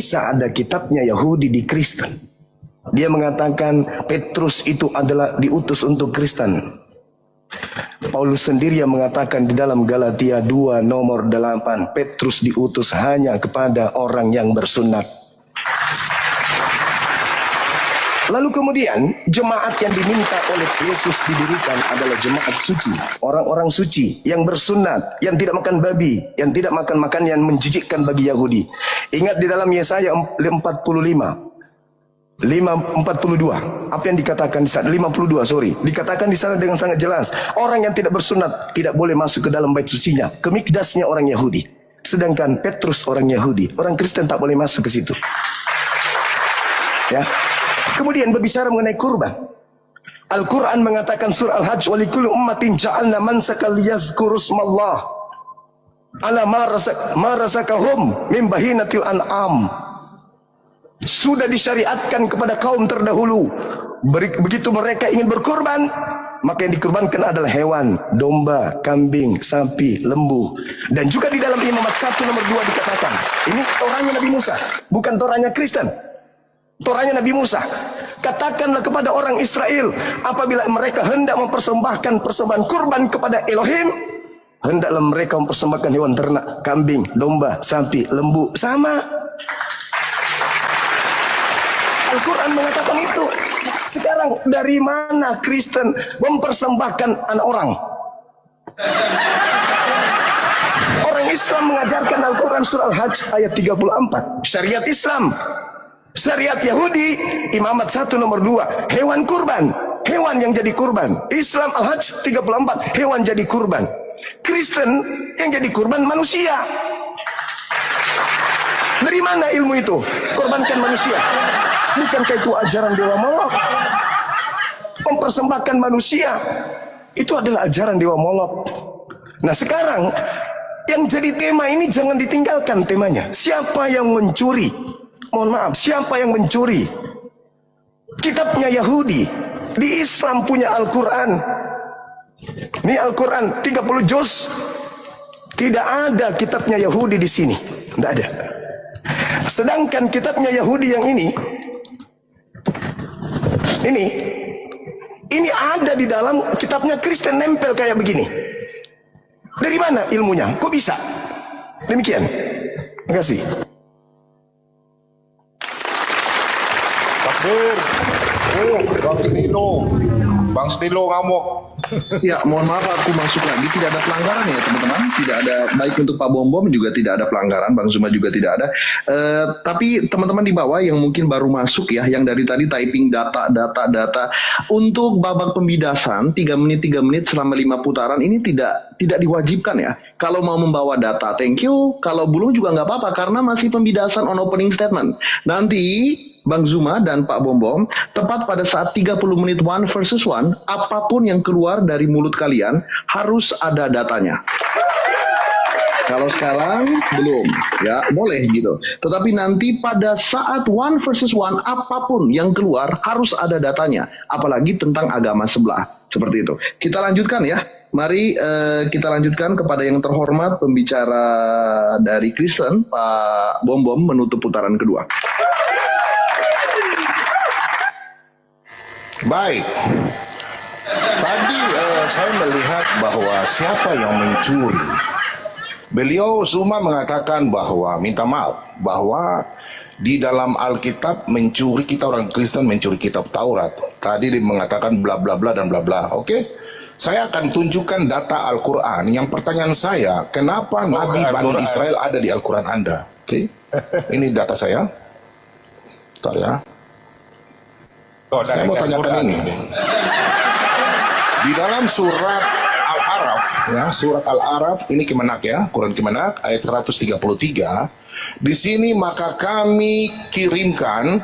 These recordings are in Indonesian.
bisa ada kitabnya Yahudi di Kristen. Dia mengatakan Petrus itu adalah diutus untuk Kristen. Paulus sendiri yang mengatakan di dalam Galatia 2 nomor 8, Petrus diutus hanya kepada orang yang bersunat. Lalu kemudian jemaat yang diminta oleh Yesus didirikan adalah jemaat suci, orang-orang suci yang bersunat, yang tidak makan babi, yang tidak makan makan yang menjijikkan bagi Yahudi. Ingat di dalam Yesaya 45 5:42, apa yang dikatakan di sana? 52, sorry. Dikatakan di sana dengan sangat jelas, orang yang tidak bersunat tidak boleh masuk ke dalam bait sucinya, ke mikdasnya orang Yahudi. Sedangkan Petrus orang Yahudi, orang Kristen tak boleh masuk ke situ. Ya. Kemudian berbicara mengenai kurban. Al-Quran mengatakan surah Al-Hajj, walikulli ummatin ja'alna mansakal yazkuru smallah ala ma razaqahum min bahinatil an'am. Sudah disyariatkan kepada kaum terdahulu. Begitu mereka ingin berkurban, maka yang dikurbankan adalah hewan, domba, kambing, sapi, lembu. Dan juga di dalam Imamat 1 nomor 2 dikatakan, ini Torahnya Nabi Musa, bukan Torahnya Kristen. Torahnya Nabi Musa, katakanlah kepada orang Israel, apabila mereka hendak mempersembahkan persembahan kurban kepada Elohim, hendaklah mereka mempersembahkan hewan ternak, kambing, domba, sapi, lembu, sama. Al-Quran mengatakan itu. Sekarang dari mana Kristen mempersembahkan anak orang? Orang Islam mengajarkan Al-Quran surah Al-Hajj ayat 34, syariat Islam. Syariat Yahudi, Imamat 1 nomor 2, hewan kurban, hewan yang jadi kurban. Islam Al-Hajj 34, hewan jadi kurban. Kristen yang jadi kurban manusia. Dari mana ilmu itu? Korbankan manusia. Bukankah itu ajaran Dewa Molok? Mempersembahkan manusia, itu adalah ajaran Dewa Molok. Nah sekarang yang jadi tema ini jangan ditinggalkan temanya. Siapa yang mencuri? Mohon maaf, siapa yang mencuri kitabnya Yahudi? Di Islam punya Al-Quran. Ini Al-Quran 30 juz. Tidak ada kitabnya Yahudi di sini. Tidak ada. Sedangkan kitabnya Yahudi yang ini ada di dalam kitabnya Kristen, nempel kayak begini. Dari mana ilmunya? Kok bisa? Demikian. Terima kasih. Bang Stilo ngamuk. Ya, mohon maaf aku masuk lagi. Tidak ada pelanggaran ya teman-teman. Tidak ada, baik untuk Pak Bom juga tidak ada pelanggaran. Bang Zuma juga tidak ada. Tapi teman-teman di bawah yang mungkin baru masuk ya, yang dari tadi typing data. Untuk babak pembidasan 3 menit selama 5 putaran ini tidak diwajibkan ya. Kalau mau membawa data, thank you. Kalau belum juga nggak apa-apa karena masih pembidasan on opening statement. Nanti Bang Zuma dan Pak Bom tepat pada saat 30 menit 1 versus 1, apapun yang keluar dari mulut kalian harus ada datanya. Kalau sekarang belum, ya boleh gitu. Tetapi nanti pada saat 1 versus 1, apapun yang keluar harus ada datanya. Apalagi tentang agama sebelah. Seperti itu. Kita lanjutkan ya. Mari kita lanjutkan kepada yang terhormat pembicara dari Kristen, Pak Bom menutup putaran kedua. Baik. Tadi saya melihat bahwa siapa yang mencuri. Beliau Zuma mengatakan bahwa, minta maaf, bahwa di dalam Alkitab mencuri, kita orang Kristen mencuri kitab Taurat. Tadi dia mengatakan bla bla bla dan bla bla. Oke? Saya akan tunjukkan data Al-Quran. Yang pertanyaan saya, kenapa Nabi Bani Israel ada di Al-Quran Anda? Oke? Ini data saya. Bentar ya. Saya mau tanyakan ini. Di dalam surat Al-Araf, ya, surat Al-Araf ini Kemenak ya, Quran Kemenak ayat 133. Di sini maka kami kirimkan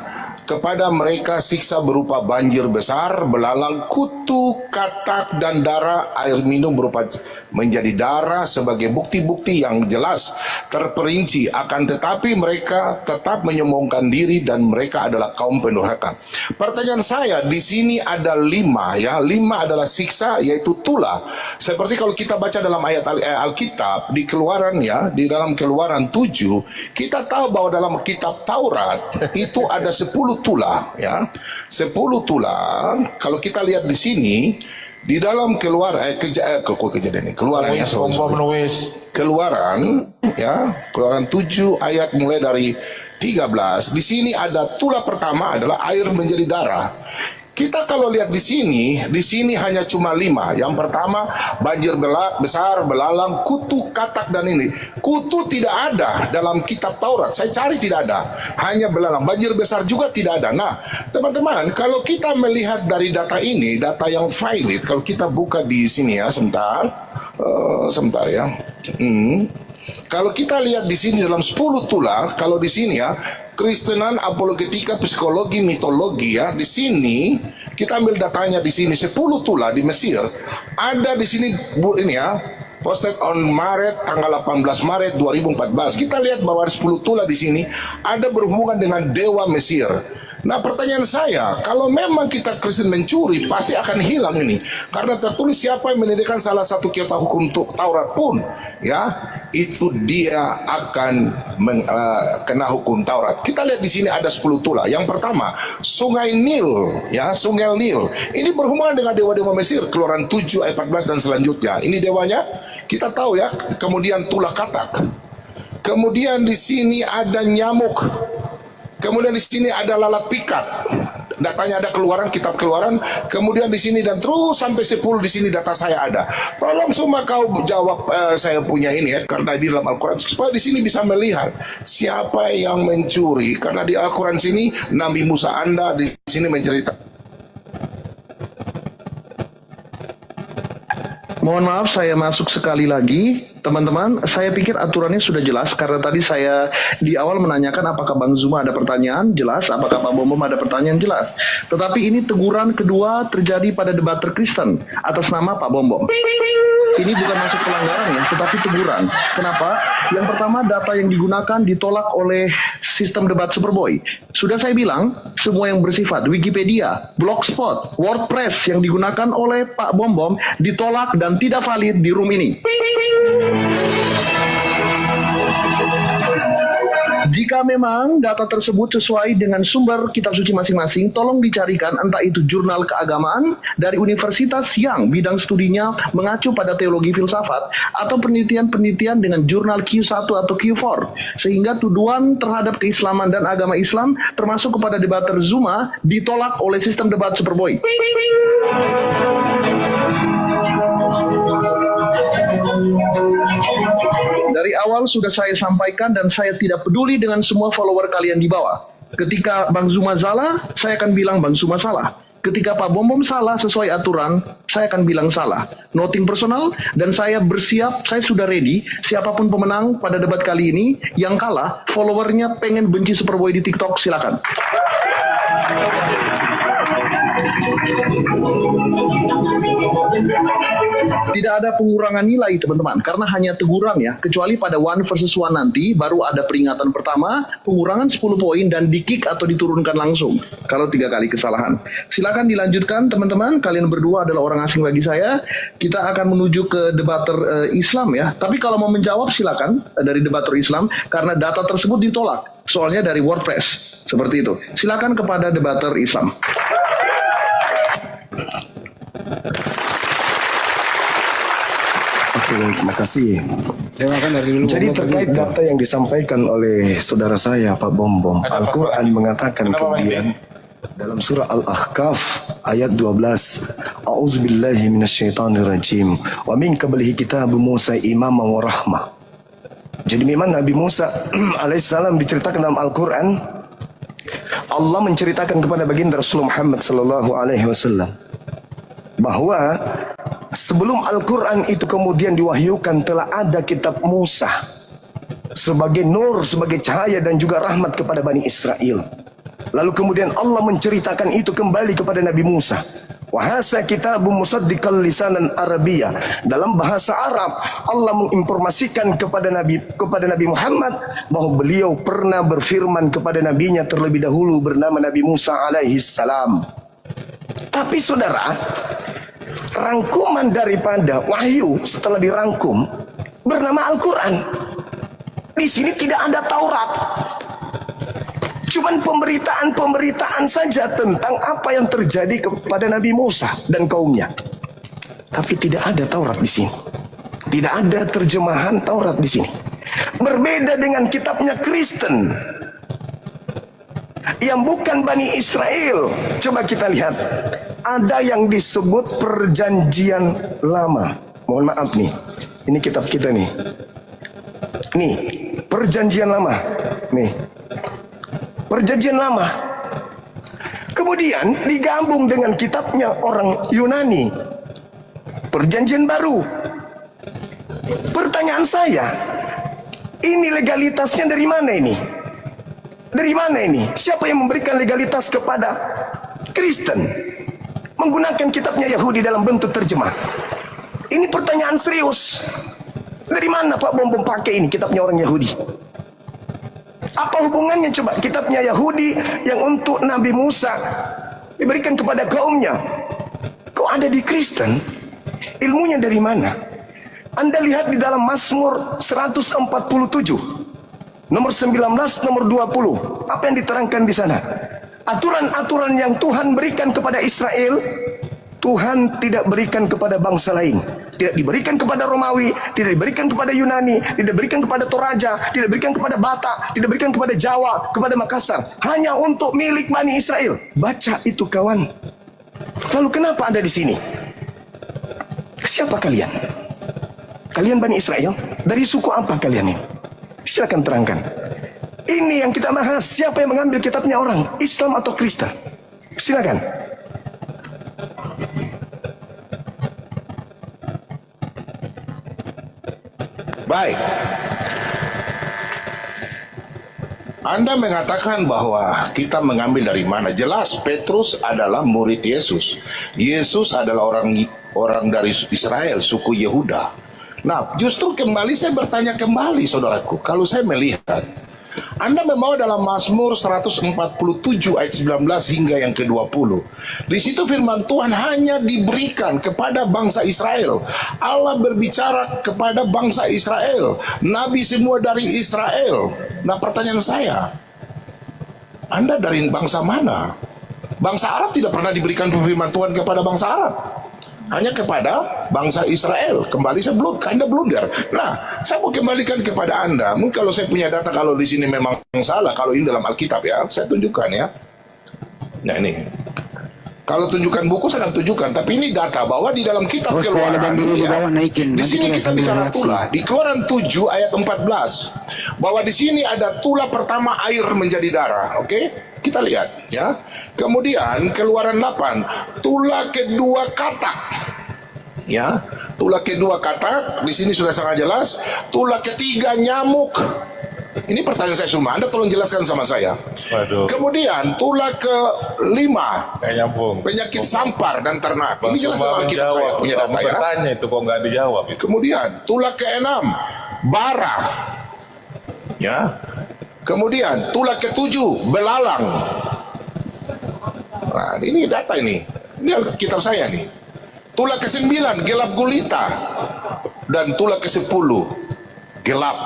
kepada mereka siksa berupa banjir besar, belalang, kutu, katak, dan darah. Air minum berupa menjadi darah sebagai bukti-bukti yang jelas terperinci. Akan tetapi mereka tetap menyombongkan diri dan mereka adalah kaum pendurhaka. Pertanyaan saya, di sini ada 5 ya. 5 adalah siksa, yaitu tulah. Seperti kalau kita baca dalam ayat Alkitab di Keluaran ya, di dalam Keluaran 7, kita tahu bahwa dalam kitab Taurat itu ada 10 tulah ya. 10 tulah. Kalau kita lihat di sini di dalam kejadian ini Keluaran ya, Keluaran ya, Keluaran 7 ayat mulai dari 13. Di sini ada tulah pertama adalah air menjadi darah. Kita kalau lihat di sini hanya cuma 5. Yang pertama banjir besar, belalang, kutu, katak, dan ini. Kutu tidak ada dalam kitab Taurat. Saya cari tidak ada. Hanya belalang. Banjir besar juga tidak ada. Nah, teman-teman, kalau kita melihat dari data ini, data yang valid, kalau kita buka di sini ya, sebentar ya. Kalau kita lihat di sini dalam 10 tulah, kalau di sini ya, Kristenan, apologetika, psikologi, mitologi ya. Di sini kita ambil datanya di sini 10 tulah di Mesir. Ada di sini ini ya, posted on Maret tanggal 18 Maret 2014. Kita lihat bahwa 10 tulah di sini ada berhubungan dengan dewa Mesir. Nah, pertanyaan saya, kalau memang kita Kristen mencuri, pasti akan hilang ini. Karena tertulis siapa yang menedikan salah satu kitab hukum Taurat pun, ya, itu dia akan kena hukum Taurat. Kita lihat di sini ada 10 tulah. Yang pertama, Sungai Nil, ya, Sungai Nil. Ini berhubungan dengan dewa-dewa Mesir, Keluaran 7 ayat 14 dan selanjutnya. Ini dewanya, kita tahu ya. Kemudian tulah katak. Kemudian di sini ada nyamuk. Kemudian di sini ada lalat pikat. Datanya ada Keluaran, kitab Keluaran. Kemudian di sini dan terus sampai 10 di sini data saya ada. Tolong semua kau jawab saya punya ini ya, karena di dalam Al-Quran supaya di sini bisa melihat siapa yang mencuri. Karena di Al-Quran sini Nabi Musa Anda di sini menceritakan. Mohon maaf saya masuk sekali lagi. Teman-teman, saya pikir aturannya sudah jelas karena tadi saya di awal menanyakan apakah Bang Zuma ada pertanyaan, jelas. Apakah Pak Bom ada pertanyaan, jelas. Tetapi ini teguran kedua terjadi pada debater Kristen atas nama Pak Bom. Ini bukan masuk pelanggaran ya, tetapi teguran. Kenapa? Yang pertama, data yang digunakan ditolak oleh sistem debat Superboy. Sudah saya bilang, semua yang bersifat Wikipedia, Blogspot, WordPress yang digunakan oleh Pak Bom ditolak dan tidak valid di room ini. Jika memang data tersebut sesuai dengan sumber kitab suci masing-masing, tolong dicarikan entah itu jurnal keagamaan dari universitas yang bidang studinya mengacu pada teologi filsafat atau penelitian-penelitian dengan jurnal Q1 atau Q4, sehingga tuduhan terhadap keislaman dan agama Islam termasuk kepada debater Zuma ditolak oleh sistem debat Superboy. Dari awal sudah saya sampaikan dan saya tidak peduli dengan semua follower kalian di bawah. Ketika Bang Zuma salah, saya akan bilang Bang Zuma salah. Ketika Pak Bom salah sesuai aturan, saya akan bilang salah. Nothing personal, dan saya bersiap, saya sudah ready. Siapapun pemenang pada debat kali ini, yang kalah, followernya pengen benci Superboy di TikTok, silakan. Tidak ada pengurangan nilai teman-teman, karena hanya teguran ya, kecuali pada 1 versus 1 nanti baru ada peringatan pertama, pengurangan 10 poin dan di-kick atau diturunkan langsung kalau 3 kali kesalahan. Silakan dilanjutkan teman-teman, kalian berdua adalah orang asing bagi saya. Kita akan menuju ke debater Islam ya, tapi kalau mau menjawab silakan dari debater Islam karena data tersebut ditolak. Soalnya dari WordPress, seperti itu. Silakan kepada debater Islam. Oke, terima kasih. Dari dulu. Jadi terkait data yang disampaikan oleh saudara saya Pak Bom, Al-Quran mengatakan kemudian dalam surah Al-Ahqaf ayat 12, A'udzubillahi minasyaitonirrajim. Wa min qablihi kitabu Musa imaman wa rahmah. Jadi memang Nabi Musa alaihissalam diceritakan dalam Al-Quran, Allah menceritakan kepada baginda Rasulullah Muhammad sallallahu alaihi wasallam bahwa sebelum Al-Quran itu kemudian diwahyukan telah ada kitab Musa sebagai nur, sebagai cahaya dan juga rahmat kepada Bani Israel. Lalu kemudian Allah menceritakan itu kembali kepada Nabi Musa. Wahasa kitabun musaddiqal lisanan Arabiyah. Dalam bahasa Arab, Allah menginformasikan kepada Nabi Muhammad bahwa beliau pernah berfirman kepada nabinya terlebih dahulu bernama Nabi Musa alaihi salam. Tapi saudara, rangkuman daripada wahyu setelah dirangkum bernama Al-Quran. Di sini tidak ada Taurat. Cuman pemberitaan saja tentang apa yang terjadi kepada Nabi Musa dan kaumnya. Tapi tidak ada Taurat di sini. Tidak ada terjemahan Taurat di sini. Berbeda dengan kitabnya Kristen yang bukan Bani Israel. Coba kita lihat. Ada yang disebut Perjanjian Lama. Mohon maaf nih. Ini kitab kita nih. Nih, Perjanjian Lama. Nih. Perjanjian Lama. Kemudian digabung dengan kitabnya orang Yunani. Perjanjian Baru. Pertanyaan saya, ini legalitasnya dari mana ini? Dari mana ini? Siapa yang memberikan legalitas kepada Kristen menggunakan kitabnya Yahudi dalam bentuk terjemah? Ini pertanyaan serius. Dari mana Pak Bom pakai ini kitabnya orang Yahudi? Apa hubungannya coba kitabnya Yahudi yang untuk Nabi Musa diberikan kepada kaumnya? Kok ada di Kristen? Ilmunya dari mana? Anda lihat di dalam Mazmur 147 nomor 19, nomor 20. Apa yang diterangkan di sana? Aturan-aturan yang Tuhan berikan kepada Israel, Tuhan tidak berikan kepada bangsa lain. Tidak diberikan kepada Romawi, tidak diberikan kepada Yunani, tidak diberikan kepada Toraja, tidak diberikan kepada Batak, tidak diberikan kepada Jawa, kepada Makassar. Hanya untuk milik Bani Israel. Baca itu kawan. Lalu kenapa Anda di sini? Siapa kalian? Kalian Bani Israel? Dari suku apa kalian ini? Silakan terangkan. Ini yang kita bahas. Siapa yang mengambil kitabnya orang? Islam atau Kristen? Silakan. Baik. Anda mengatakan bahwa kita mengambil dari mana? Jelas Petrus adalah murid Yesus. Yesus adalah orang dari Israel, suku Yehuda. Nah, justru kembali saya bertanya kembali saudaraku, kalau saya melihat Anda membawa dalam Mazmur 147 ayat 19 hingga yang ke-20. Di situ firman Tuhan hanya diberikan kepada bangsa Israel. Allah berbicara kepada bangsa Israel. Nabi semua dari Israel. Nah, pertanyaan saya, Anda dari bangsa mana? Bangsa Arab tidak pernah diberikan firman Tuhan kepada bangsa Arab. Hanya kepada bangsa Israel. Kembali saya Anda blunder. Nah, saya mau kembalikan kepada Anda. Mungkin kalau saya punya data, kalau di sini memang salah, kalau ini dalam Alkitab ya, saya tunjukkan ya. Nah ini, kalau tunjukkan buku saya akan tunjukkan. Tapi ini data bahwa di dalam kitab Keluaran ya, di sini kita bicara tulah. Di Keluaran 7 ayat 14, bahwa di sini ada tulah pertama air menjadi darah. Oke? Kita lihat ya. Kemudian Keluaran 8, tulah kedua katak. Ya, tulah kedua katak di sini sudah sangat jelas. Tulah ketiga nyamuk. Ini pertanyaan saya semua. Anda tolong jelaskan sama saya. Waduh. Kemudian tulah kelima, penyakit sampar dan ternak. Ini jelas dalam kitab saya punya data ya. Bertanya itu kok nggak dijawab itu. Kemudian tulah keenam, bara. Ya. Kemudian tulah ketujuh, belalang. Nah, ini data ini. Ini kitab saya nih. Tulah ke-9, gelap gulita. Dan tulah ke-10, gelap.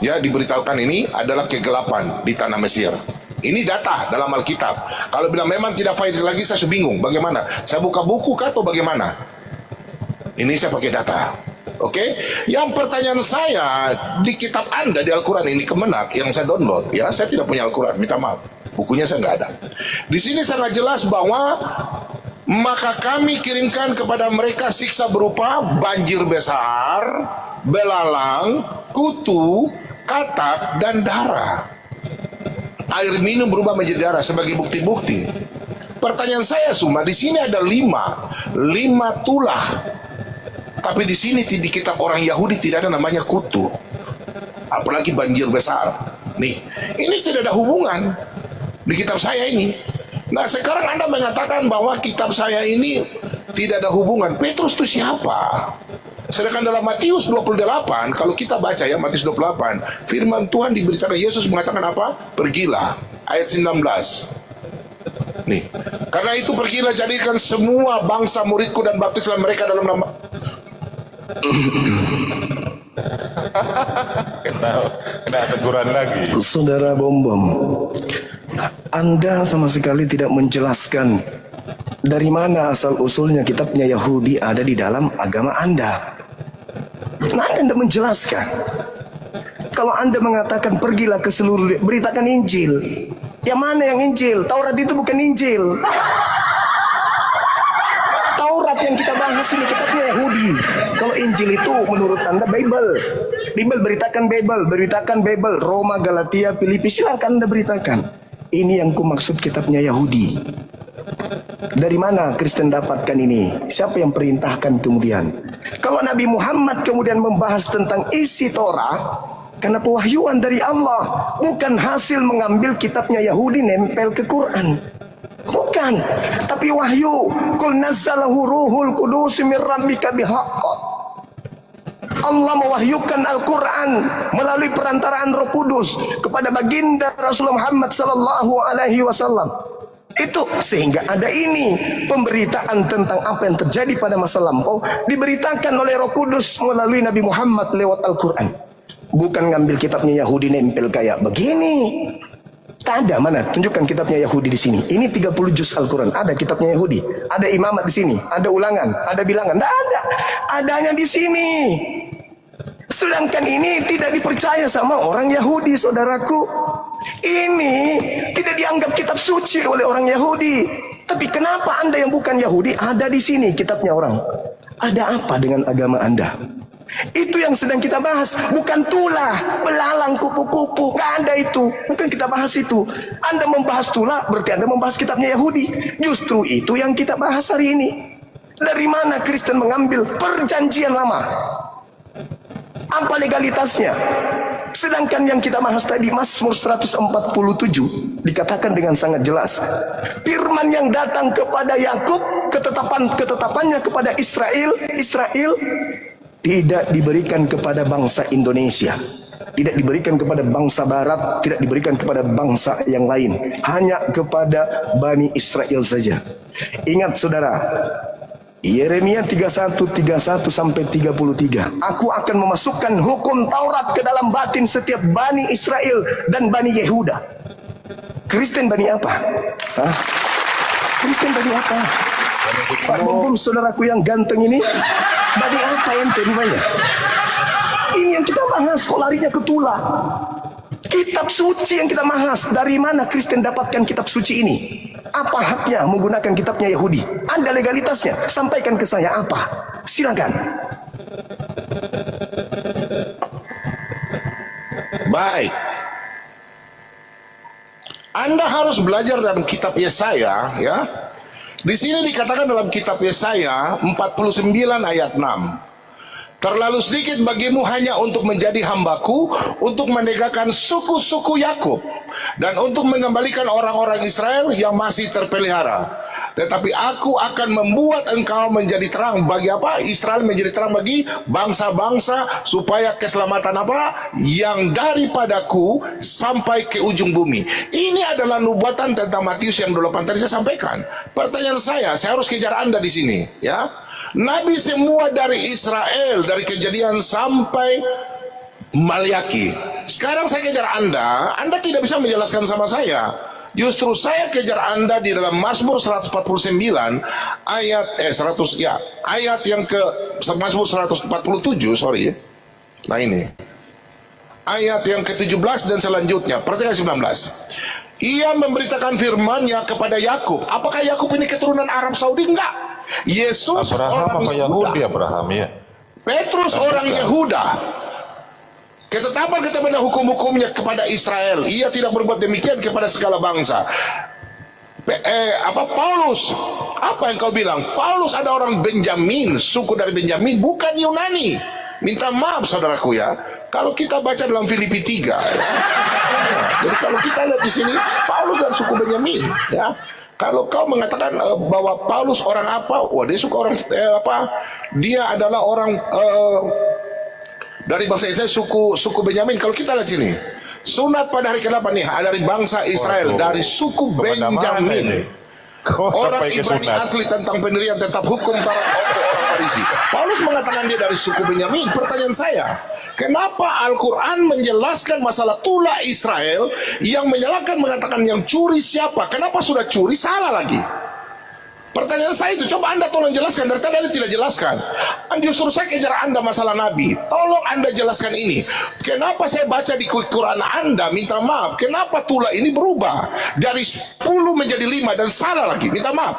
Ya, diberitahukan ini adalah kegelapan di tanah Mesir. Ini data dalam Alkitab. Kalau bilang memang tidak valid lagi, saya bingung. Bagaimana? Saya buka buku kah atau bagaimana? Ini saya pakai data. Oke, yang pertanyaan saya di kitab Anda di Al-Quran ini Kemenak yang saya download ya, saya tidak punya Al-Quran, minta maaf, bukunya saya nggak ada. Di sini sangat jelas bahwa maka kami kirimkan kepada mereka siksa berupa banjir besar, belalang, kutu, katak dan darah. Air minum berubah menjadi darah sebagai bukti-bukti. Pertanyaan saya semua di sini ada lima tulah. Tapi di sini di kitab orang Yahudi tidak ada namanya kutu, apalagi banjir besar. Nih, ini tidak ada hubungan. di kitab saya ini. Nah sekarang Anda mengatakan bahwa kitab saya ini tidak ada hubungan. Petrus itu siapa? Sedangkan dalam Matius 28, kalau kita baca ya Matius 28, firman Tuhan diberitakan, Yesus mengatakan apa? Pergilah, ayat 19. Nih, karena itu pergilah jadikan semua bangsa muridku dan baptislah mereka dalam nama. Kena teguran lagi. Saudara Bom Bom, Anda sama sekali tidak menjelaskan dari mana asal-usulnya kitabnya Yahudi ada di dalam agama Anda. Nah, Anda menjelaskan. Kalau Anda mengatakan pergilah ke seluruh, beritakan Injil. Yang mana yang Injil? Taurat itu bukan Injil. Taurat yang kita bahas ini kitabnya Yahudi. Kalau Injil itu menurut Anda Bible. Bible, beritakan Bible. Roma, Galatia, Filipi, silakan Anda beritakan. Ini yang kumaksud kitabnya Yahudi. Dari mana Kristen dapatkan ini? Siapa yang perintahkan kemudian? Kalau Nabi Muhammad kemudian membahas tentang isi Torah, karena pewahyuan dari Allah, bukan hasil mengambil kitabnya Yahudi nempel ke Quran. Bukan, tapi wahyu. Qul nazzalahu ruhul qudus min rabbika bihaqq. Allah mewahyukan Al-Quran melalui perantaraan Roh Kudus kepada baginda Rasulullah Muhammad sallallahu alaihi wasallam. Itu sehingga ada ini pemberitaan tentang apa yang terjadi pada masa lampau diberitakan oleh Roh Kudus melalui Nabi Muhammad lewat Al-Quran. Bukan ngambil kitabnya Yahudi nempel kayak begini. Tak ada, mana? Tunjukkan kitabnya Yahudi di sini. Ini 30 juz Al-Quran. Ada kitabnya Yahudi. Ada imamat di sini. Ada ulangan. Ada bilangan. Tak ada. Adanya di sini. Sedangkan ini tidak dipercaya sama orang Yahudi, saudaraku. Ini tidak dianggap kitab suci oleh orang Yahudi. Tapi kenapa Anda yang bukan Yahudi ada di sini kitabnya orang? Ada apa dengan agama Anda? Itu yang sedang kita bahas, bukan tulah, belalang, kupu-kupu, nggak ada itu, bukan kita bahas itu. Anda membahas tulah, berarti Anda membahas kitabnya Yahudi. Justru itu yang kita bahas hari ini. Dari mana Kristen mengambil perjanjian lama? Apa legalitasnya? Sedangkan yang kita bahas tadi, Mazmur 147 dikatakan dengan sangat jelas, firman yang datang kepada Yakub, ketetapannya kepada Israel tidak diberikan kepada bangsa Indonesia, tidak diberikan kepada bangsa Barat, tidak diberikan kepada bangsa yang lain, hanya kepada Bani Israel saja. Ingat saudara, Yeremia 31 sampai 33. Aku akan memasukkan hukum Taurat ke dalam batin setiap Bani Israel dan Bani Yehuda. Kristen Bani apa? Hah? Kristen Bani apa? Pak Bom, saudaraku yang ganteng ini, Bani apa ente rupanya? Ini yang kita bahas, kok larinya ke tulah. Kitab suci yang kita bahas. Dari mana Kristen dapatkan kitab suci ini? Apa haknya menggunakan kitabnya Yahudi? Anda legalitasnya, sampaikan ke saya apa? Silakan. Baik. Anda harus belajar dalam kitab Yesaya, ya. Di sini dikatakan dalam kitab Yesaya 49 ayat 6. Terlalu sedikit bagimu hanya untuk menjadi hambaku, untuk menegakkan suku-suku Yakub, dan untuk mengembalikan orang-orang Israel yang masih terpelihara. Tetapi aku akan membuat engkau menjadi terang bagi apa? Israel menjadi terang bagi bangsa-bangsa, supaya keselamatan apa? Yang daripadaku sampai ke ujung bumi. Ini adalah nubuatan tentang Matius yang 28 tadi saya sampaikan. Pertanyaan saya harus kejar Anda di sini, ya. Nabi semua dari Israel, dari Kejadian sampai Maliaki. Sekarang saya kejar Anda tidak bisa menjelaskan sama saya. Justru saya kejar Anda di dalam Mazmur 149 ayat ayat yang ke Mazmur 147, sorry. Nah ini. Ayat yang ke-17 dan selanjutnya, perhatikan 19. Ia memberitakan firman-Nya kepada Yakub. Apakah Yakub ini keturunan Arab Saudi? Enggak. Yesus Abraham apa Yahudi? Abraham, ya. Petrus orang Yehuda. Ketetapan hukum-hukumnya kepada Israel. Ia tidak berbuat demikian kepada segala bangsa. Paulus, apa yang kau bilang? Paulus ada orang Benjamin, suku dari Benjamin, bukan Yunani. Minta maaf saudaraku ya. Kalau kita baca dalam Filipi 3 ya. Jadi kalau kita lihat di sini, Paulus dan suku Benyamin, ya. Kalau kau mengatakan bahwa Paulus orang apa? Wah, dia suka orang apa? Dia adalah orang dari bangsa Israel, suku Benyamin. Kalau kita lihat sini, sunat pada hari ke-8 nih dari bangsa Israel, dari suku Benyamin. Orang Ibrani asli tentang pendirian tetap hukum para orang Farisi. Paulus mengatakan dia dari suku Benyamin. Pertanyaan saya, kenapa Al-Quran menjelaskan masalah tulah Israel yang menyalahkan mengatakan yang curi siapa? Kenapa sudah curi salah lagi? Pertanyaan saya itu, coba Anda tolong jelaskan. Dari tadi Anda tidak jelaskan. Justru saya kejar Anda masalah Nabi. Tolong Anda jelaskan ini. Kenapa saya baca di Quran Anda, minta maaf, kenapa tulah ini berubah dari 10 menjadi 5 dan salah lagi? Minta maaf.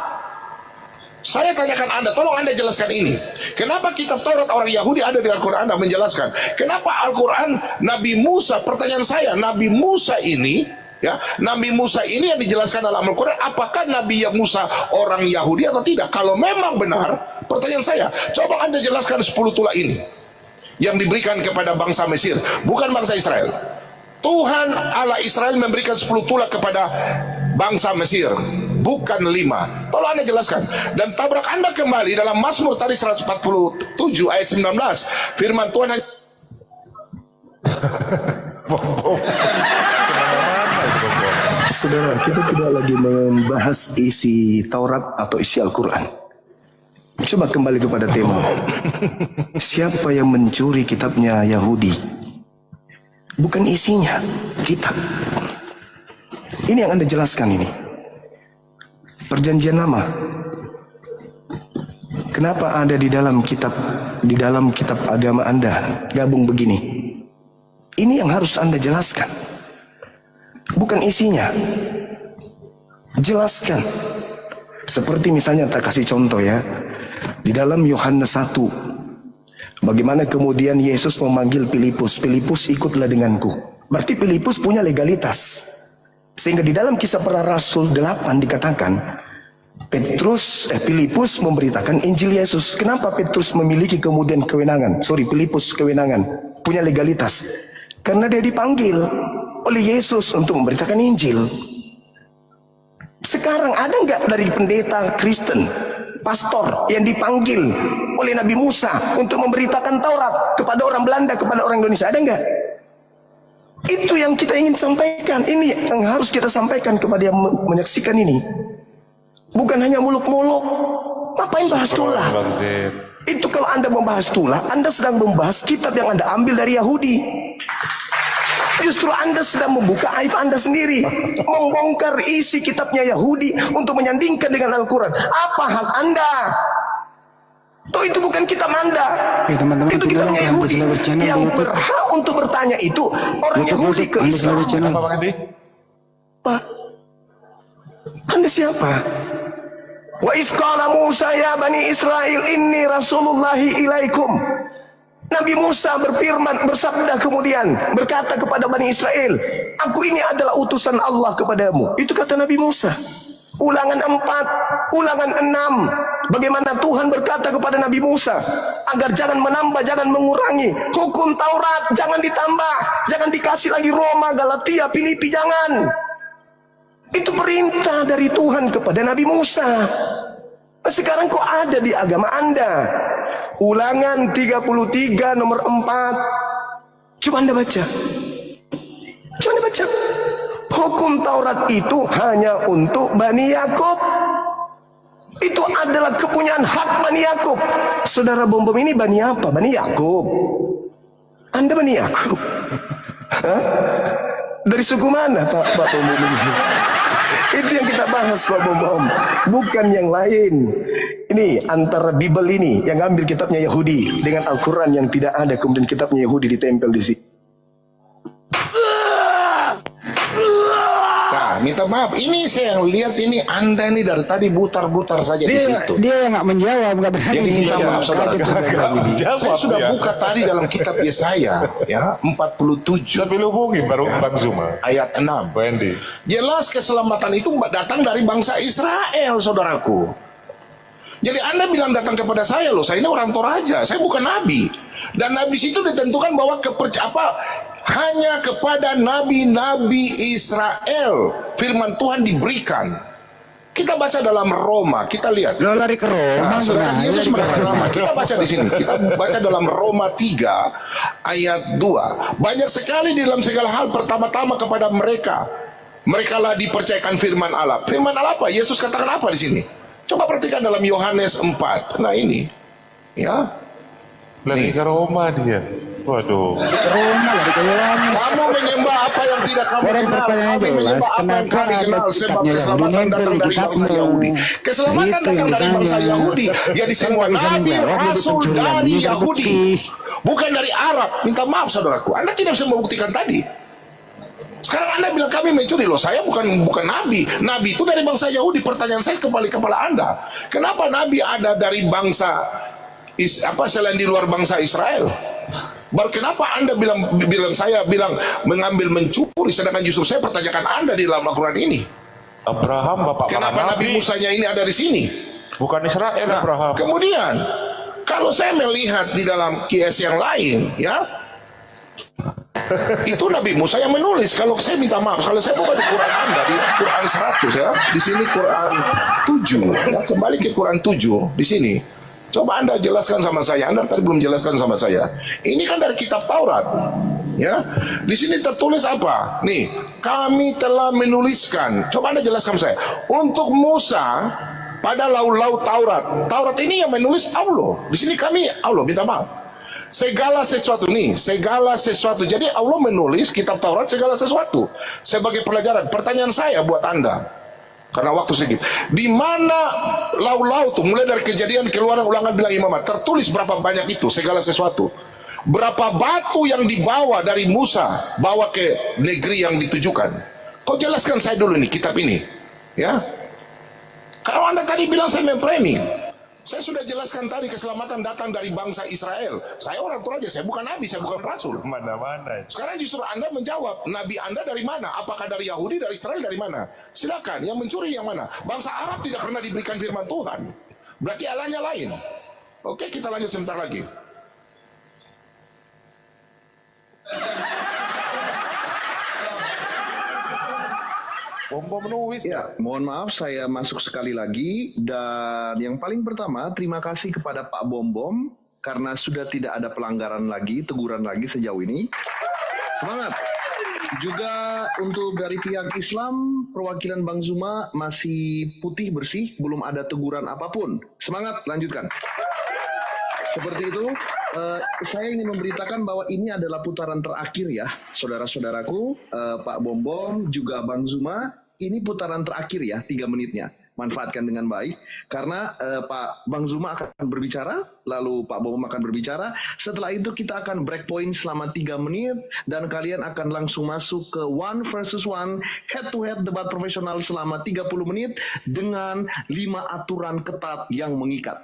Saya tanyakan Anda, tolong Anda jelaskan ini. Kenapa kitab Taurat orang Yahudi ada di Al-Quran? Anda menjelaskan. Kenapa Al-Quran Nabi Musa, pertanyaan saya, Nabi Musa ini, ya, Nabi Musa ini yang dijelaskan dalam Al-Quran, apakah Nabi Musa orang Yahudi atau tidak? Kalau memang benar, pertanyaan saya, coba Anda jelaskan 10 tulah ini yang diberikan kepada bangsa Mesir, bukan bangsa Israel. Tuhan Allah Israel memberikan 10 tulah kepada bangsa Mesir, bukan 5. Tolong Anda jelaskan. Dan tabrak Anda kembali dalam Mazmur tadi 147 ayat 19. Firman Tuhan Saudara, kita tidak lagi membahas isi Taurat atau isi Al-Quran. Coba kembali kepada tema. Siapa yang mencuri kitabnya Yahudi? Bukan isinya, kitab. Ini yang Anda jelaskan ini. Perjanjian Lama. Kenapa ada di dalam kitab agama Anda gabung begini? Ini yang harus Anda jelaskan. Bukan isinya. Jelaskan. Seperti misalnya tak kasih contoh ya. Di dalam Yohanes 1, bagaimana kemudian Yesus memanggil Filipus, Filipus ikutlah denganku. Berarti Filipus punya legalitas. Sehingga di dalam Kisah Para Rasul 8 dikatakan Filipus memberitakan Injil Yesus. Kenapa Petrus memiliki kemudian kewenangan? Filipus kewenangan, punya legalitas. Karena dia dipanggil oleh Yesus untuk memberitakan Injil. Sekarang ada nggak dari pendeta Kristen, pastor yang dipanggil oleh Nabi Musa untuk memberitakan Taurat kepada orang Belanda, kepada orang Indonesia? Ada nggak? Itu yang kita ingin sampaikan. Ini yang harus kita sampaikan kepada yang menyaksikan ini. Bukan hanya muluk-muluk. Ngapain bahas tulah? Itu kalau Anda membahas tulah, Anda sedang membahas kitab yang Anda ambil dari Yahudi. Justru Anda sedang membuka aib Anda sendiri, membongkar isi kitabnya Yahudi untuk menyandingkan dengan Al-Quran. Apa hak Anda? Itu bukan kitab Anda. Teman-teman, itu kitabnya Yahudi. Yang berhak untuk bertanya itu orang Yahudi ke Islam. Pak, Anda siapa? Wa isqala Musa ya Bani Israel inni Rasulullahi ilaikum. Nabi Musa berfirman, bersabda kemudian, berkata kepada Bani Israel, aku ini adalah utusan Allah kepadamu. Itu kata Nabi Musa. Ulangan 4, ulangan 6. Bagaimana Tuhan berkata kepada Nabi Musa, agar jangan menambah, jangan mengurangi. Hukum Taurat, jangan ditambah. Jangan dikasih lagi Roma, Galatia, Filipi, jangan. Itu perintah dari Tuhan kepada Nabi Musa. Sekarang kok ada di agama Anda? Ulangan 33 nomor 4. Coba Anda baca. Coba Anda baca. Hukum Taurat itu hanya untuk Bani Yakub. Itu adalah kepunyaan hak Bani Yakub. Saudara Bom ini Bani apa? Bani Yakub. Anda Bani Yakub. Hah? Dari suku mana Pak Bom ini? Itu yang kita bahas Pak Bom, bukan yang lain. Ini antara Bible ini yang ambil kitabnya Yahudi dengan Al-Quran yang tidak ada, kemudian kitabnya Yahudi ditempel di sini. Nah, minta maaf, ini saya yang lihat ini Anda ini dari tadi butar-butar saja di situ. Dia yang nggak menjawab, nggak berani. Jadi minta menjawab. maaf saudara. Saya sudah ya. buka tadi dalam kitab Yesaya ya 47 Tapi lu hubungi baru Bang Zuma. ayat 6. Wendy. Jelas keselamatan itu datang dari bangsa Israel, saudaraku. Jadi Anda bilang datang kepada saya, loh, saya ini orang Toraja, saya bukan nabi. Dan nabi itu ditentukan bahwa hanya kepada nabi-nabi Israel firman Tuhan diberikan. Kita baca dalam Roma, kita lihat. Lo lari ke Roma. Nah, sedangkan nah, Yesus lari ke mengatakan Roma. Roma. Kita baca di sini. Kita baca dalam Roma 3 ayat 2. Banyak sekali di dalam segala hal pertama-tama kepada mereka. Merekalah dipercayakan firman Allah. Firman Allah apa? Yesus katakan apa di sini? Coba perhatikan dalam Yohanes 4. Nah ini. Ya. Lari ke Roma dia. Waduh. Ke Roma, lari ke Yohanes. Kamu menyembah apa yang tidak kamu Orang kenal. pertanyaan Kami jelas, menyembah apa yang kenapa kami ada kenal. Sebab kitabnya keselamatan Yahudi datang dari kitabmu? bangsa Yahudi. Keselamatan Itu datang yang dari bangsa ditanya. Yahudi. Jadi Saya semua nggak bisa nabi, menjawab, lebih rasul pencurian. dari Ini Yahudi. terbukti. Bukan dari Arab. Minta maaf saudaraku. Anda tidak bisa membuktikan tadi. Sekarang Anda bilang kami mencuri. Loh, saya bukan nabi. Nabi itu dari bangsa Yahudi. Pertanyaan saya kembali kepala Anda. Kenapa nabi ada dari bangsa selain di luar bangsa Israel? Baru kenapa Anda bilang saya bilang mengambil mencuri, sedangkan justru saya pertanyakan Anda di dalam Al-Quran ini. Abraham bapak para Kenapa Nabi Musanya ini ada di sini? Bukan Israel Abraham. Kemudian kalau saya melihat di dalam kias yang lain, ya, itu Nabi Musa yang menulis. Kalau saya minta maaf, kalau saya buka di Quran Anda, di Quran 100 ya, di sini Quran 7, ya, kembali ke Quran 7 di sini. Coba Anda jelaskan sama saya. Anda tadi belum jelaskan sama saya. Ini kan dari kitab Taurat. Ya. Di sini tertulis apa? Nih, kami telah menuliskan. Coba Anda jelaskan sama saya. Untuk Musa pada lau-lau Taurat. Taurat ini yang menulis Allah. Di sini kami Allah minta maaf. Segala sesuatu nih, segala sesuatu. Jadi Allah menulis kitab Taurat segala sesuatu sebagai pelajaran. Pertanyaan saya buat Anda. Karena waktu sedikit. Di mana lau-lau tuh mulai dari Kejadian, Keluaran, Ulangan, Bilang, Imamat tertulis berapa banyak itu segala sesuatu. Berapa batu yang dibawa dari Musa bawa ke negeri yang ditujukan. Kau jelaskan saya dulu nih kitab ini, ya. Kalau Anda tadi bilang saya mempremi, saya sudah jelaskan tadi keselamatan datang dari bangsa Israel. Saya orang Toraja, saya bukan nabi, saya bukan rasul. Mana-mana. Sekarang justru Anda menjawab, nabi Anda dari mana? Apakah dari Yahudi, dari Israel, dari mana? Silakan, yang mencuri yang mana? Bangsa Arab tidak pernah diberikan firman Tuhan. Berarti Allahnya lain. Oke, kita lanjut sebentar lagi. Bom menulis. Ya, mohon maaf saya masuk sekali lagi, dan yang paling pertama terima kasih kepada Pak Bom karena sudah tidak ada pelanggaran lagi, teguran lagi sejauh ini. Semangat. Juga untuk dari pihak Islam, perwakilan Bang Zuma masih putih bersih, belum ada teguran apapun. Semangat, lanjutkan. Seperti itu, saya ingin memberitakan bahwa ini adalah putaran terakhir ya, saudara-saudaraku, Pak Bom juga Bang Zuma, ini putaran terakhir ya, 3 menitnya. Manfaatkan dengan baik, karena Pak Bang Zuma akan berbicara, lalu Pak Bom akan berbicara. Setelah itu kita akan break point selama 3 menit, dan kalian akan langsung masuk ke 1 versus 1 head-to-head debat profesional selama 30 menit dengan 5 aturan ketat yang mengikat.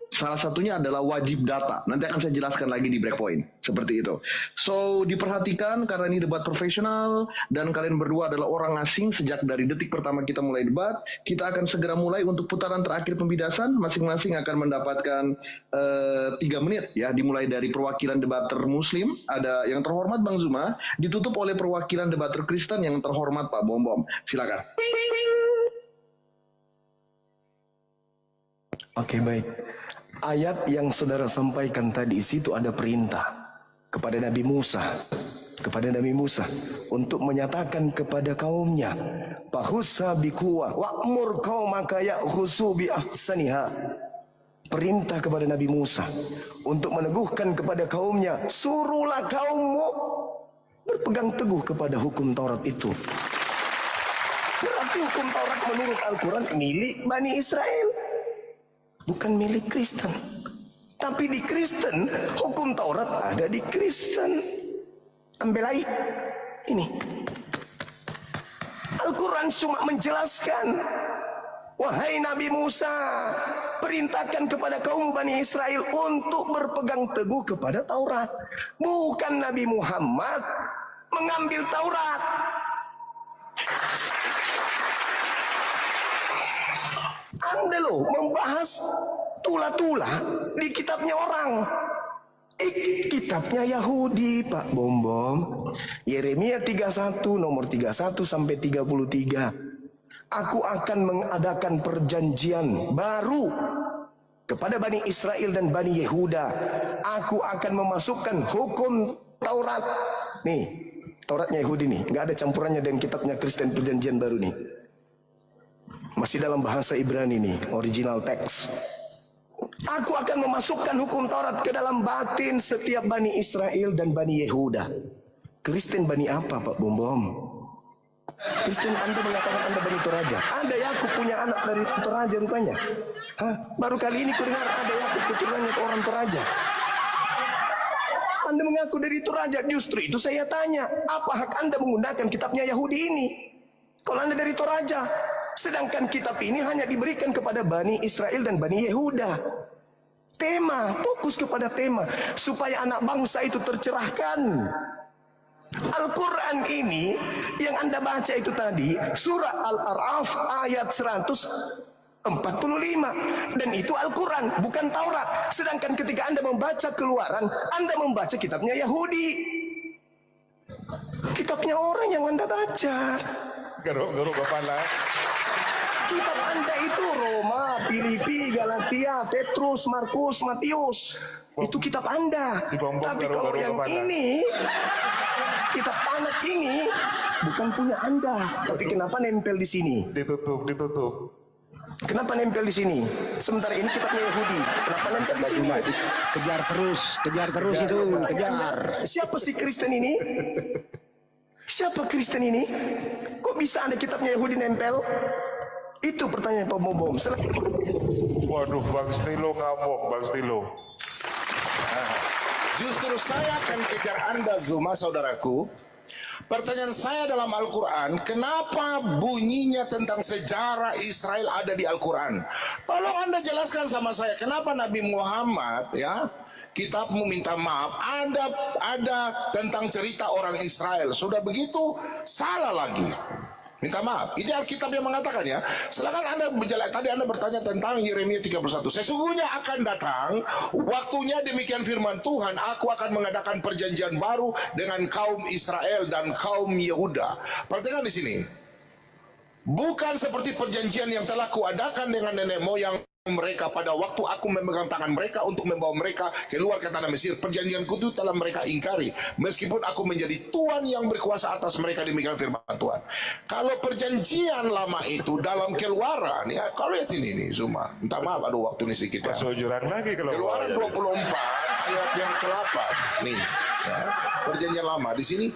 Salah satunya adalah wajib data. Nanti akan saya jelaskan lagi di breakpoint. Seperti itu. So, diperhatikan karena ini debat profesional dan kalian berdua adalah orang asing sejak dari detik pertama kita mulai debat. Kita akan segera mulai untuk putaran terakhir pembidasan. Masing-masing akan mendapatkan 3 menit ya. Dimulai dari perwakilan debater Muslim, ada yang terhormat Bang Zuma, ditutup oleh perwakilan debater Kristen yang terhormat Pak Bom. Silakan. Oke, baik. Ayat yang saudara sampaikan tadi, situ ada perintah kepada Nabi Musa. Kepada Nabi Musa untuk menyatakan kepada kaumnya, "Fahussa biquwah wa'mur qaumaka ya'khusu bi ahsaniha." Perintah kepada Nabi Musa untuk meneguhkan kepada kaumnya, suruhlah kaummu berpegang teguh kepada hukum Taurat itu. Berarti hukum Taurat menurut Al-Quran milik Bani Israel, bukan milik Kristen. Tapi di Kristen, hukum Taurat ada di Kristen. Ambelai ini. Al-Quran cuma menjelaskan, wahai Nabi Musa, perintahkan kepada kaum Bani Israel untuk berpegang teguh kepada Taurat. Bukan Nabi Muhammad mengambil Taurat. Anda loh membahas tula-tula di kitabnya orang. Kitabnya Yahudi, Pak Bom Bom. Yeremia 31 nomor 31 sampai 33. Aku akan mengadakan perjanjian baru kepada Bani Israel dan Bani Yehuda. Aku akan memasukkan hukum Taurat. Nih, Tauratnya Yahudi nih, nggak ada campurannya dengan kitabnya Kristen perjanjian baru nih. Masih dalam bahasa Ibrani nih, original text. Aku akan memasukkan hukum Taurat ke dalam batin setiap Bani Israel dan Bani Yehuda. Kristen Bani apa, Pak Bom Bom? Kristen Anda mengatakan Anda Bani Toraja. Anda Yakub punya anak dari Toraja rupanya. Hah? Baru kali ini kudengar ada Yakub keturunannya orang Toraja. Anda mengaku dari Toraja. Justru itu saya tanya, apa hak Anda menggunakan kitabnya Yahudi ini? Kalau Anda dari Toraja, sedangkan kitab ini hanya diberikan kepada Bani Israel dan Bani Yehuda. Tema, fokus kepada tema supaya anak bangsa itu tercerahkan. Al-Quran ini yang Anda baca itu tadi, surah Al-A'raf ayat 145, dan itu Al-Quran, bukan Taurat. Sedangkan ketika Anda membaca Keluaran, Anda membaca kitabnya Yahudi, kitabnya orang yang Anda baca. Garuk kepala. Kitab Anda itu Roma, Filipi, Galatia, Petrus, Markus, Matius. Itu kitab Anda. Si Bom Bom Tapi kalau garuk yang kepala. ini, kitab anak ini bukan punya Anda. Tapi kenapa nempel di sini? Ditutup. Kenapa nempel di sini? Sementara ini kitabnya Yahudi. Kenapa nempel di sini? Kejar terus itu, kejar. Siapa sih Kristen ini? Siapa Kristen ini? Kok bisa ada kitabnya Yahudi nempel? Itu pertanyaan Pak Bom Bom. Waduh, Bang Stilo ngamuk, Bang Stilo. Justru saya akan kejar Anda Zuma, saudaraku. Pertanyaan saya dalam Al-Quran, kenapa bunyinya tentang sejarah Israel ada di Al-Quran? Tolong Anda jelaskan sama saya, kenapa Nabi Muhammad, ya, kitabmu minta maaf, ada tentang cerita orang Israel. Sudah begitu, salah lagi. Minta maaf. Ini Alkitab yang mengatakan, ya. Silakan Anda tadi Anda bertanya tentang Yeremia 31. Sesungguhnya akan datang waktunya, demikian firman Tuhan, aku akan mengadakan perjanjian baru dengan kaum Israel dan kaum Yehuda. Perhatikan di sini. Bukan seperti perjanjian yang telah kuadakan dengan nenek moyang mereka pada waktu aku memegang tangan mereka untuk membawa mereka keluar ke tanah Mesir. Perjanjianku itu telah mereka ingkari, meskipun aku menjadi Tuhan yang berkuasa atas mereka, demikian firman Tuhan. Kalau perjanjian lama itu dalam Keluaran, ya, kalau lihat ini nih Zuma, minta maaf, aduh waktu ini sedikit, ya. Masuk jurang lagi kalau Keluaran 24 ayat yang ke-8 nih, ya, perjanjian lama di sini.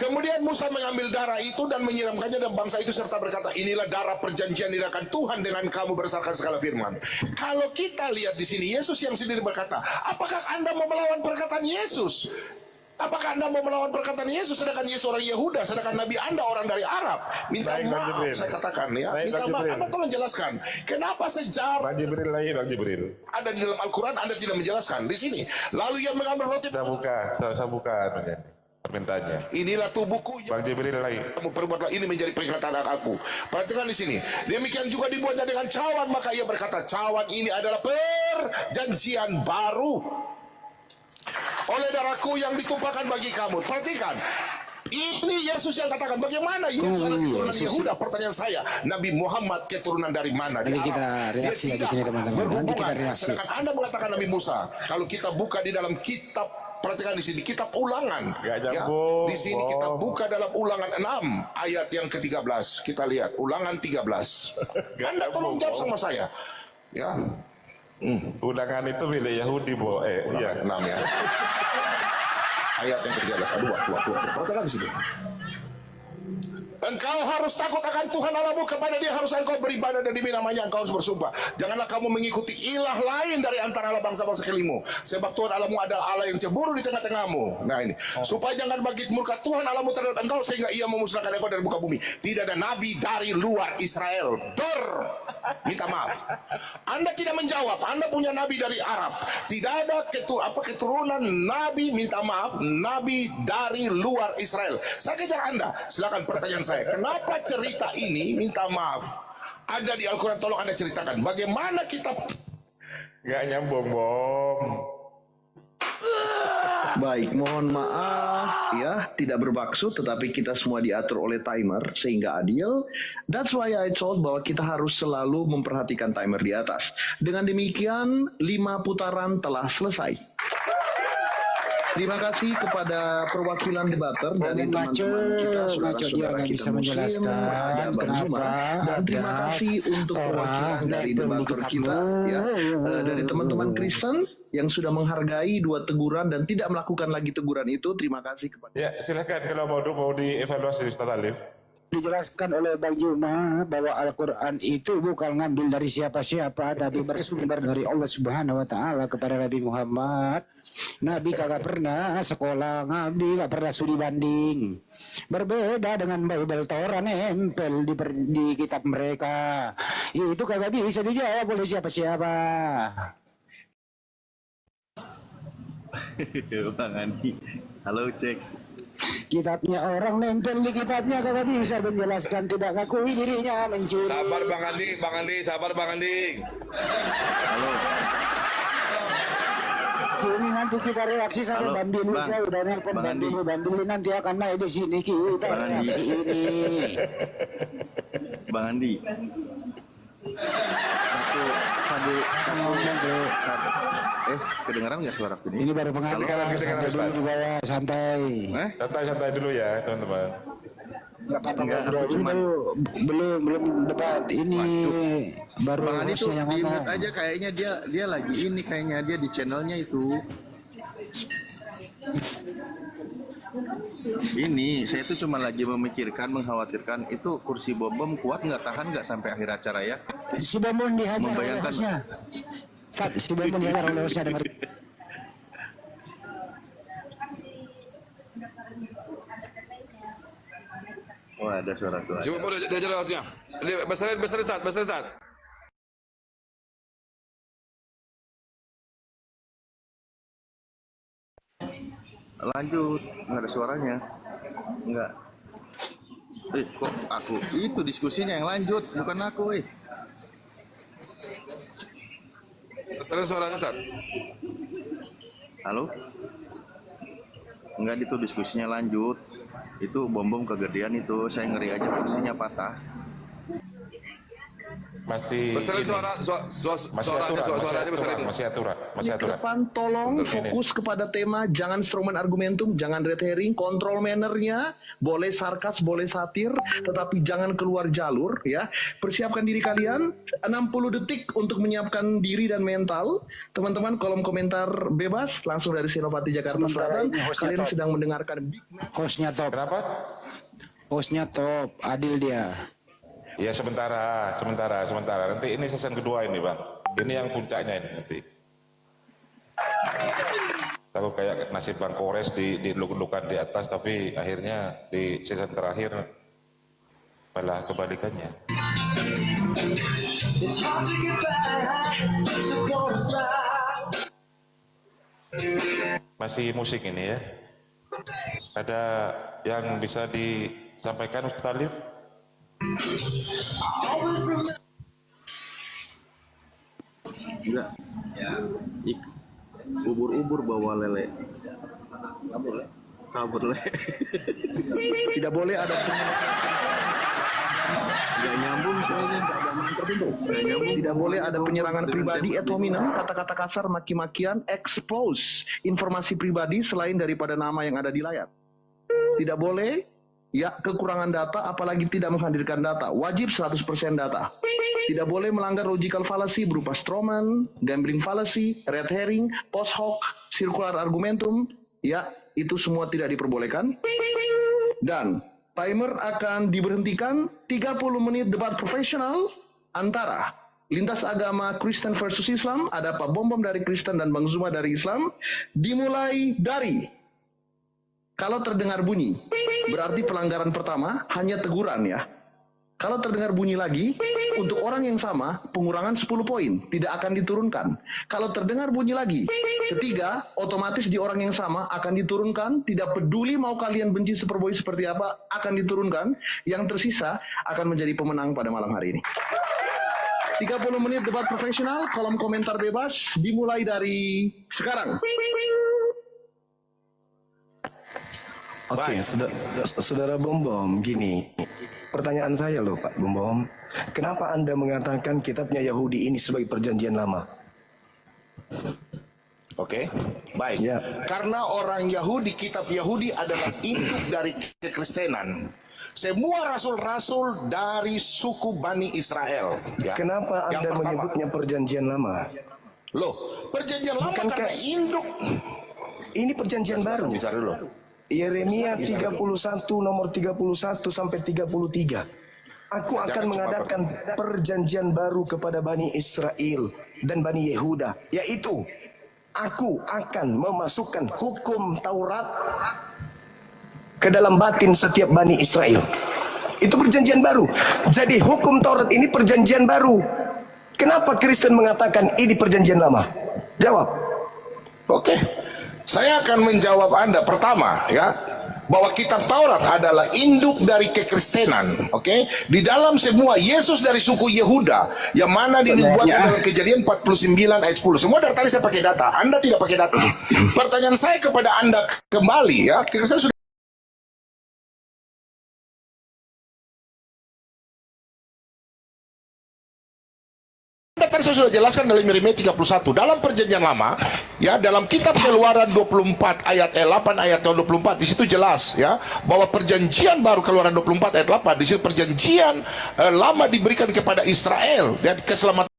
Kemudian Musa mengambil darah itu dan menyiramkannya dan bangsa itu serta berkata, inilah darah perjanjian diadakan Tuhan dengan kamu berdasarkan segala firman. Kalau kita lihat di sini, Yesus yang sendiri berkata, apakah Anda mau melawan perkataan Yesus? Apakah Anda mau melawan perkataan Yesus? Sedangkan Yesus orang Yehuda, sedangkan Nabi Anda orang dari Arab. Minta Baik, Bang maaf, Jibril. saya katakan, ya. Baik, Minta Bang maaf. Jibril. Anda tolong jelaskan, kenapa sejarah Bang Jibril lagi, Bang Jibril. ada di dalam Al-Quran Anda tidak menjelaskan di sini? Lalu yang mengambil roti, Saya buka permintaannya. inilah tubuhku yang Bang Jibril lagi. kamu perbuatlah ini menjadi peringatan aku. Perhatikan di sini. Demikian juga dibuatnya dengan cawan, maka ia berkata, cawan ini adalah perjanjian baru oleh darahku yang ditumpahkan bagi kamu. Perhatikan. Ini Yesus yang katakan. Bagaimana Yesus adalah keturunan Yehuda? Pertanyaan saya, Nabi Muhammad keturunan dari mana? Nanti Di kita Arab. reaksi Dia di tidak sini, teman-teman. Nanti kita berhubungan. reaksi. Sedangkan Anda mengatakan Nabi Musa. Kalau kita buka di dalam kitab, perhatikan di sini, kitab Ulangan. Gak Ya, nyambung, di sini kita buka dalam Ulangan 6 ayat yang ke-13. Kita lihat Ulangan 13. Gak Anda tolong nyambung, jawab Bom. sama saya. Ya, Undangan itu milik Yahudi, Bo. Ulangan Iya. 6 ya. Ayat yang ke-13. Aduh, waktu. Perhatikan di sini. Engkau harus takut akan Tuhan Allahmu, kepada Dia harus engkau beribadah dan demi namanya engkau harus bersumpah. Janganlah kamu mengikuti ilah lain dari antara Allah bangsa-bangsa sekelimu, sebab Tuhan Allahmu adalah Allah yang cemburu di tengah-tengahmu. Nah ini, supaya jangan bangkit murka Tuhan Allahmu terhadap engkau sehingga ia memusnahkan engkau dari muka bumi. Tidak ada nabi dari luar Israel minta maaf. Anda tidak menjawab. Anda punya nabi dari Arab. Tidak ada keturunan nabi, minta maaf, nabi dari luar Israel. Saya kejar Anda. Silakan pertanyaan saya. Kenapa cerita ini, minta maaf, ada di Al-Quran? Tolong Anda ceritakan. Bagaimana kita... Gak nyambung, Bom. Baik, mohon maaf ya, tidak bermaksud, tetapi kita semua diatur oleh timer sehingga adil. That's why I told bahwa kita harus selalu memperhatikan timer di atas. Dengan demikian, 5 putaran telah selesai. Terima kasih kepada perwakilan debater dari teman-teman kita, saudara-saudara nggak kita bisa Muslim, menjelaskan ada Bang kenapa Zuma, dan terima ada kasih untuk perwakilan orang dari nempel di debater kita, kitabmu. ya, dari teman-teman Kristen yang sudah menghargai 2 teguran dan tidak melakukan lagi teguran itu. Terima kasih kepada. Ya, silakan kalau mau dievaluasi Ustaz Alif. Dijelaskan oleh Bang Juma bahwa Al-Quran itu bukan ngambil dari siapa-siapa, tapi bersumber dari Allah Subhanahu wa Ta'ala kepada Nabi Muhammad. Nabi kagak pernah sekolah, Nabi kagak pernah studi banding. Berbeda dengan Bible Torah nempel di kitab mereka. Itu kagak bisa dijawab oleh siapa-siapa. Bang Andi, halo cek. Kitabnya orang nempel di kitabnya kagak bisa menjelaskan, tidak ngakui dirinya mencuri. Sabar Bang Andi, sabar Bang Andi. Halo, Sini nanti kita reaksi sama Halo, Bang Billy, Bang. saya udah nelpon Bang Bang Andi. Billy. Bang Billy nanti akan naik di sini kita Bang Andi. reaksi ini. Bang Andi. Satu. Ngomong, Bro. Kedengaran nggak suara aku ini? Ini baru pengantar, Kedengaran, santai dulu Ustaz. di bawah, santai. Santai-santai dulu ya, teman-teman. Nggak apa-apa, Enggak, Bro. aku Ini cuman- belum debat ini. Baru Bang Andi tuh hostnya yang di ngomong. mute aja, kayaknya dia lagi ini, kayaknya dia di channelnya itu. Ini saya tuh cuma lagi memikirkan, mengkhawatirkan itu kursi bom kuat nggak, tahan nggak sampai akhir acara ya? Si Bambon dihajar oleh Membayangkan- hostnya. Fat, si Bambon dihajar oleh hostnya, dengar. Oh ada suara tuh. Coba dia jalan hostnya. Besar Ustaz. Lanjut, nggak ada suaranya. Nggak. Kok aku? Itu diskusinya yang lanjut, bukan aku. Besar suaranya Ustaz. Halo? Enggak, itu diskusinya lanjut. Itu bom kegedean itu, saya ngeri aja kursinya patah. Masih Besar ini. suaranya besar ini. Masih aturan. Ke depan tolong fokus kepada tema, jangan strawman argumentum, jangan red herring, kontrol mannernya, boleh sarkas, boleh satir, tetapi jangan keluar jalur ya. Persiapkan diri kalian, 60 detik untuk menyiapkan diri dan mental. Teman-teman, kolom komentar bebas, langsung dari Senopati Jakarta Sementara Selatan. ini hostnya Kalian top. sedang mendengarkan Big Match. Hostnya top. Kenapa? Hostnya top, adil dia. Ya sementara. Nanti ini season kedua ini bang. Ini yang puncaknya ini nanti. Takut kayak nasib Bang Kores di luk-lukan di atas, tapi akhirnya di season terakhir malah kebalikannya. Masih musik ini ya. Ada yang bisa disampaikan Ustaz Alif? Enggak. Ubur-ubur bawa lele. Kabur le. Tidak boleh ada Enggak nyambung soalnya, enggak ada mana tertentu. Enggak nyambung. Tidak boleh ada penyerangan pribadi ad hominem, kata-kata kasar, maki-makian, expose informasi pribadi selain daripada nama yang ada di layar. Tidak boleh ya kekurangan data, apalagi tidak menghadirkan data. Wajib 100% data. Tidak boleh melanggar logical fallacy berupa strawman, gambling fallacy, red herring, post hoc, circular argumentum. Ya, itu semua tidak diperbolehkan. Dan timer akan diberhentikan 30 menit debat profesional antara lintas agama Kristen versus Islam. Ada Pak Bom dari Kristen dan Bang Zuma dari Islam. Dimulai dari, kalau terdengar bunyi, berarti pelanggaran pertama hanya teguran ya. Kalau terdengar bunyi lagi, untuk orang yang sama, pengurangan 10 poin, tidak akan diturunkan. Kalau terdengar bunyi lagi, ketiga, otomatis di orang yang sama akan diturunkan, tidak peduli mau kalian benci Superboy seperti apa, akan diturunkan. Yang tersisa akan menjadi pemenang pada malam hari ini. 30 menit debat profesional, kolom komentar bebas, dimulai dari sekarang. Oke, saudara Bom Bom, gini. Pertanyaan saya loh Pak Bom Bom. Kenapa Anda mengatakan kitabnya Yahudi ini sebagai perjanjian lama? Oke, baik. Ya. Karena orang Yahudi, kitab Yahudi adalah induk dari kekristenan. Semua rasul-rasul dari suku Bani Israel. Ya. Kenapa Yang Anda pertama. menyebutnya perjanjian lama? Loh, perjanjian lama Bukankah- karena induk. Ini perjanjian baru. Bicara dulu. Yeremia 31 nomor 31 sampai 33. Aku akan Jangan cuma mengadakan perjanjian baru kepada Bani Israel dan Bani Yehuda, yaitu aku akan memasukkan hukum Taurat ke dalam batin setiap Bani Israel. Itu perjanjian baru. Jadi hukum Taurat ini perjanjian baru. Kenapa Kristen mengatakan ini perjanjian lama? Jawab. Oke, saya akan menjawab Anda. Pertama, ya, bahwa kitab Taurat adalah induk dari kekristenan. Oke, di dalam semua Yesus dari suku Yehuda, yang mana dinubuatkan dalam Kejadian 49 ayat 10. Semua dari tadi saya pakai data. Anda tidak pakai data. Pertanyaan saya kepada Anda kembali, ya, saya sudah tadi saya sudah jelaskan dalam Yeremia 31 dalam perjanjian lama, ya, dalam kitab Keluaran 24 ayat 8 ayat 24 di situ jelas, ya, bahwa perjanjian baru Keluaran 24 ayat 8 di situ perjanjian lama diberikan kepada Israel dan keselamatan